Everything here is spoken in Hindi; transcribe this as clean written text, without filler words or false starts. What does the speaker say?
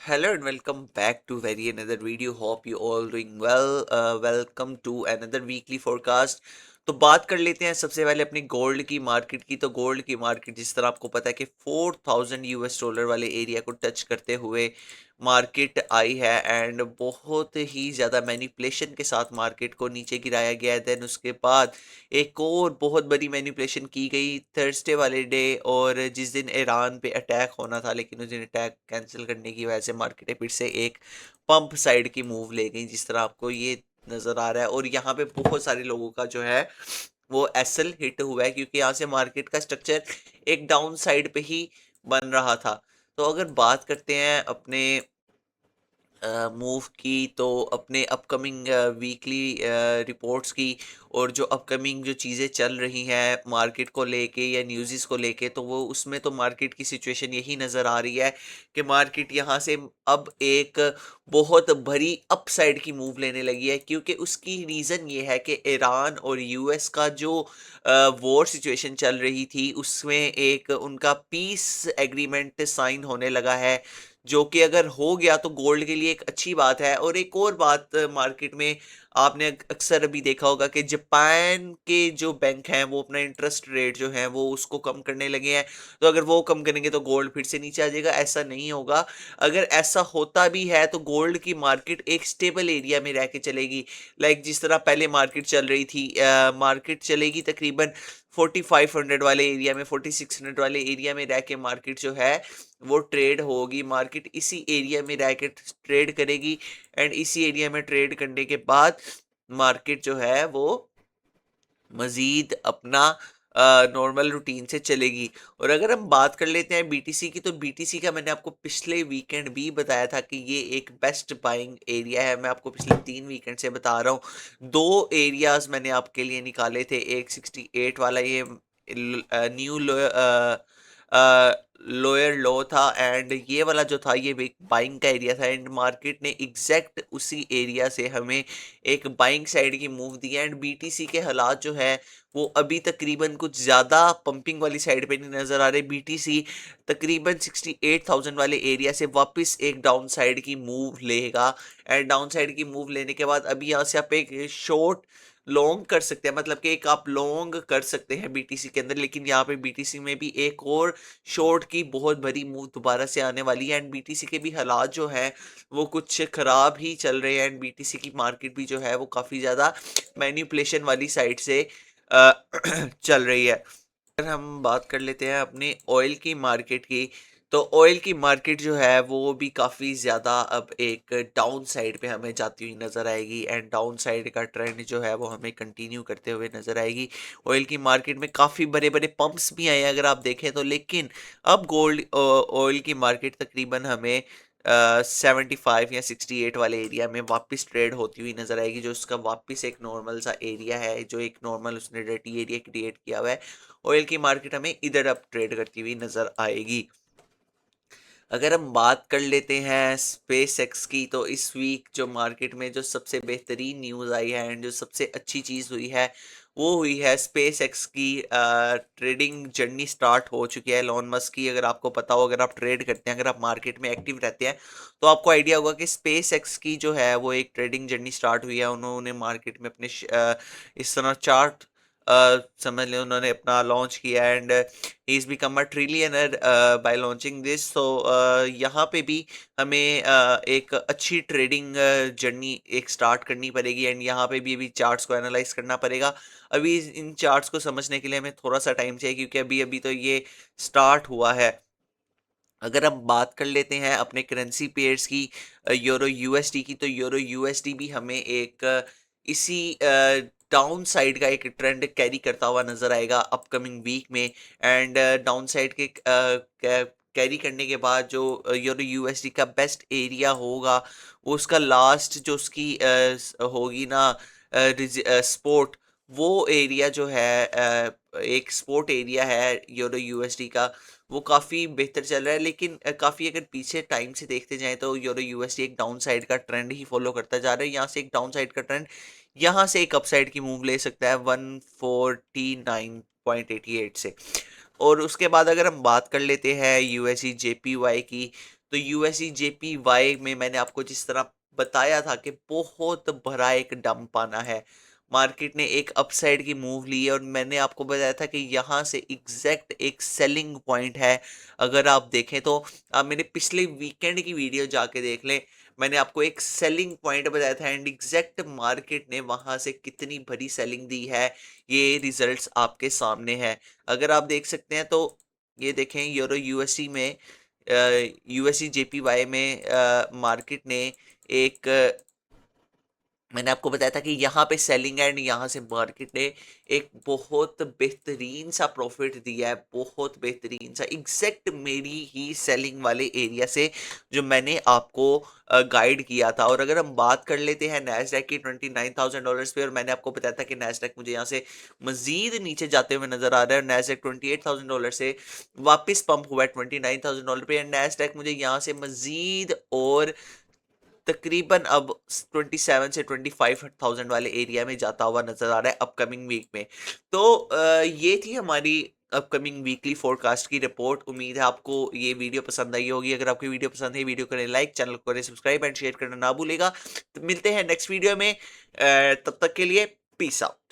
Hello and welcome back to very another video. Hope you all doing well. Welcome to another weekly forecast. तो बात कर लेते हैं सबसे पहले अपनी गोल्ड की मार्केट की। तो गोल्ड की मार्केट जिस तरह आपको पता है कि 4000 यूएस डॉलर वाले एरिया को टच करते हुए मार्केट आई है एंड बहुत ही ज़्यादा मैनिपुलेशन के साथ मार्केट को नीचे गिराया गया है। देन उसके बाद एक और बहुत बड़ी मैनिपुलेशन की गई थर्सडे वाले डे, और जिस दिन ईरान पे अटैक होना था लेकिन उस दिन अटैक कैंसिल करने की वजह से मार्केट फिर से एक पंप साइड की मूव ले गई, जिस तरह आपको ये नज़र आ रहा है। और यहाँ पे बहुत सारे लोगों का जो है वो एसल हिट हुआ है, क्योंकि यहाँ से मार्केट का स्ट्रक्चर एक डाउन साइड पे ही बन रहा था। तो अगर बात करते हैं अपने मूव की, तो अपने अपकमिंग वीकली रिपोर्ट्स की और जो अपकमिंग जो चीज़ें चल रही हैं मार्केट को लेके या न्यूज़ को लेके, तो वो उसमें तो मार्केट की सिचुएशन यही नज़र आ रही है कि मार्केट यहाँ से अब एक बहुत बड़ी अपसाइड की मूव लेने लगी है। क्योंकि उसकी रीज़न ये है कि ईरान और यूएस का जो वॉर सिचुएशन चल रही थी उसमें एक उनका पीस एग्रीमेंट साइन होने लगा है, जो कि अगर हो गया तो गोल्ड के लिए एक अच्छी बात है। और एक और बात, मार्केट में आपने अक्सर अभी देखा होगा कि जापान के जो बैंक हैं वो अपना इंटरेस्ट रेट जो है वो उसको कम करने लगे हैं। तो अगर वो कम करेंगे तो गोल्ड फिर से नीचे आ जाएगा, ऐसा नहीं होगा। अगर ऐसा होता भी है तो गोल्ड की मार्केट एक स्टेबल एरिया में रह के चलेगी। लाइक जिस तरह पहले मार्केट चल रही थी, मार्केट चलेगी तकरीबन 4500 वाले एरिया में, 4600 वाले एरिया में रह के मार्केट जो है वो ट्रेड होगी। मार्केट इसी एरिया में रह के ट्रेड करेगी एंड इसी एरिया में ट्रेड करने के बाद मार्केट जो है वो मजीद अपना नॉर्मल रूटीन से चलेगी। और अगर हम बात कर लेते हैं बीटीसी की, तो बीटीसी का मैंने आपको पिछले वीकेंड भी बताया था कि ये एक बेस्ट बाइंग एरिया है। मैं आपको पिछले 3 वीकेंड से बता रहा हूँ। दो एरियाज मैंने आपके लिए निकाले थे, एक 68 वाला ये न्यू लोअर लो था, एंड ये वाला जो था ये एक बाइंग का एरिया था। एंड मार्केट ने एग्जैक्ट उसी एरिया से हमें एक बाइंग साइड की मूव दी है। एंड बीटीसी के हालात जो है वो अभी तकरीबन कुछ ज़्यादा पंपिंग वाली साइड पे नहीं नज़र आ रहे। बीटीसी तकरीबन 68,000 वाले एरिया से वापस एक डाउन साइड की मूव लेगा। एंड डाउन साइड की मूव लेने के बाद अभी यहाँ से आप एक शॉर्ट लॉन्ग कर सकते हैं, मतलब कि एक आप लॉन्ग कर सकते हैं बीटीसी के अंदर। लेकिन यहाँ पे बीटीसी में भी एक और शॉर्ट की बहुत बड़ी मूव दोबारा से आने वाली है। एंड बीटीसी के भी हालात जो हैं वो कुछ ख़राब ही चल रहे हैं। एंड बीटीसी की मार्केट भी जो है वो काफ़ी ज़्यादा मैनिपुलेशन वाली साइड से अ, चल रही है। अगर हम बात कर लेते हैं अपने ऑयल की मार्केट की, तो ऑयल की मार्केट जो है वो भी काफ़ी ज़्यादा अब एक डाउन साइड पे हमें जाती हुई नज़र आएगी। एंड डाउन साइड का ट्रेंड जो है वो हमें कंटिन्यू करते हुए नज़र आएगी। ऑयल की मार्केट में काफ़ी बड़े बड़े पंप्स भी आए हैं अगर आप देखें तो, लेकिन अब गोल्ड ऑयल की मार्केट तकरीबन हमें 75 या 68 वाले एरिया में वापस ट्रेड होती हुई नज़र आएगी, जो उसका वापस एक नॉर्मल सा एरिया है, जो एक नॉर्मल उसने डर्टी एरिया क्रिएट किया हुआ है। ऑयल की मार्केट हमें इधर अब ट्रेड करती हुई नजर आएगी। अगर हम बात कर लेते हैं स्पेस एक्स की, तो इस वीक जो मार्केट में जो सबसे बेहतरीन न्यूज़ आई है एंड जो सबसे अच्छी चीज़ हुई है वो हुई है स्पेस एक्स की ट्रेडिंग जर्नी स्टार्ट हो चुकी है एलोन मस्क की। अगर आपको पता हो, अगर आप ट्रेड करते हैं, अगर आप मार्केट में एक्टिव रहते हैं, तो आपको आइडिया होगा कि स्पेस एक्स की जो है वो एक ट्रेडिंग जर्नी स्टार्ट हुई है। उन्होंने मार्केट में अपने इस तरह चार्ट समझ लें उन्होंने अपना लॉन्च किया and he is become a trillionaire bye launching this. तो यहाँ पे भी हमें एक अच्छी ट्रेडिंग जर्नी एक स्टार्ट करनी पड़ेगी। एंड यहाँ पे भी अभी चार्ट्स को एनालाइज करना पड़ेगा। अभी इन चार्ट्स को समझने के लिए हमें थोड़ा सा टाइम चाहिए, क्योंकि अभी अभी तो ये स्टार्ट हुआ है। अगर हम बात कर लेते हैं अपने करेंसी पेयर्स की, यूरो यूएसडी की, तो यूरो यूएसडी भी हमें एक इसी डाउन साइड का एक ट्रेंड कैरी करता हुआ नजर आएगा अपकमिंग वीक में। एंड डाउन साइड के कैरी करने के बाद जो यूरो यूएसडी का बेस्ट एरिया होगा वो उसका लास्ट जो उसकी होगी ना स्पोर्ट, वो एरिया जो है एक स्पोर्ट एरिया है यूरो यूएसडी का, वो काफ़ी बेहतर चल रहा है। लेकिन काफ़ी अगर पीछे टाइम से देखते जाएं तो यूरो यूएसडी एक डाउन साइड का ट्रेंड ही फॉलो करता जा रहा है। यहाँ से एक डाउन साइड का ट्रेंड, यहाँ से एक अप साइड की मूव ले सकता है 149.88 से। और उसके बाद अगर हम बात कर लेते हैं यूएसडी जेपीवाई की, तो यूएसई जेपीवाई में मैंने आपको जिस तरह बताया था कि बहुत बड़ा एक डंप आना है, मार्केट ने एक अपसाइड की मूव ली है और मैंने आपको बताया था कि यहाँ से एग्जैक्ट एक सेलिंग पॉइंट है। अगर आप देखें तो आप मेरे पिछले वीकेंड की वीडियो जाके देख लें, मैंने आपको एक सेलिंग पॉइंट बताया था एंड एग्जैक्ट मार्केट ने वहां से कितनी बड़ी सेलिंग दी है, ये रिजल्ट्स आपके सामने है। अगर आप देख सकते हैं तो ये देखें, यूरो यूएससी में यूएससी जेपीवाई में मार्केट ने एक मैंने आपको बताया था कि यहाँ पे सेलिंग एंड यहाँ से मार्केट ने एक बहुत बेहतरीन सा प्रॉफिट दिया है, बहुत बेहतरीन सा एग्जैक्ट मेरी ही सेलिंग वाले एरिया से जो मैंने आपको गाइड किया था। और अगर हम बात कर लेते हैं नैस्डैक की $29,000 पे, और मैंने आपको बताया था कि नैस्डैक मुझे यहाँ से मजीद नीचे जाते हुए नजर आ रहा है, नैस्डैक $28,000 से वापस पंप हुआ है $29,000 पे, एंड नैस्डैक मुझे यहाँ से मजीद और तकरीबन अब 27 से 25,000 वाले एरिया में जाता हुआ नजर आ रहा है अपकमिंग वीक में। तो ये थी हमारी अपकमिंग वीकली फोरकास्ट की रिपोर्ट। उम्मीद है आपको ये वीडियो पसंद आई होगी। अगर आपको वीडियो पसंद है, वीडियो करें लाइक, चैनल को करें सब्सक्राइब एंड शेयर करना ना भूलेगा। तो मिलते हैं नेक्स्ट वीडियो में, तब तक के लिए पीस आउट।